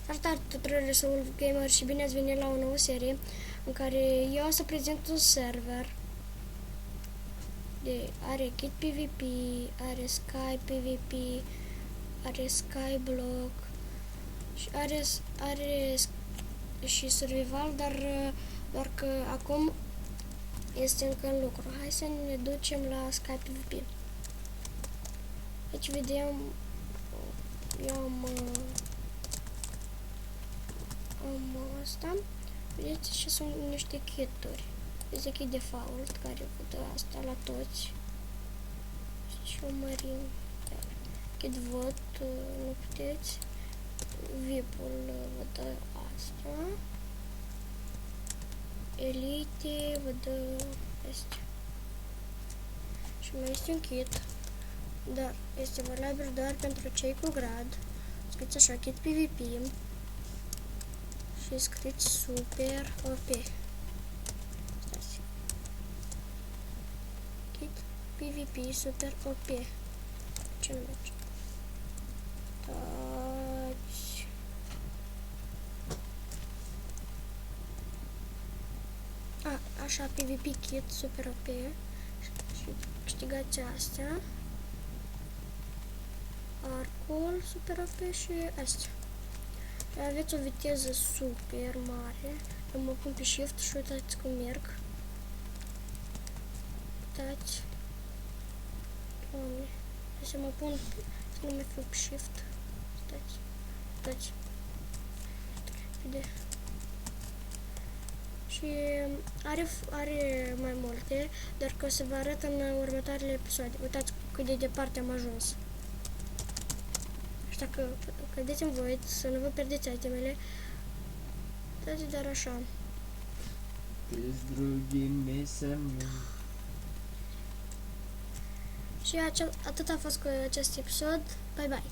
Salutare tuturor, sunt Wolf Gamer și bine ați venit la o nouă serie în care eu o să prezint un server de are Kit PvP, are Sky PvP, are Skyblock și are și survival, doar că acum este încă în lucru. Hai să ne ducem la Sky PvP. Aici vedem, eu am asta. Vedeți, și sunt niște kituri. Este kit default, care vă dă asta la toți. Și o mărim. Kit vot, nu puteți. VIP-ul vă dă asta. Elite vă dă astea. Și mai este un kit, dar este valabil doar pentru cei cu grad. Scrieți așa, kit PvP. Și scrieți super OP. Stați. Kit PvP super OP. Ce nu merge? Taci. Așa, PvP kit super OP. Și câștigați astea. Arcul super OP și astea. Aveți o viteză super mare. Eu mă pun pe shift și uitați cum merg. Uitați. Doamne. Să mă pun să nu mai fiu pe shift. Uitați. Uitați. Repede. Și are mai multe, dar că o să vă arăt în următoarele episoade. Uitați cât de departe am ajuns. Așa că cădeți în voi să nu vă pierdeți itemele. Dați doar așa. Și atât a fost cu acest episod. Bye bye!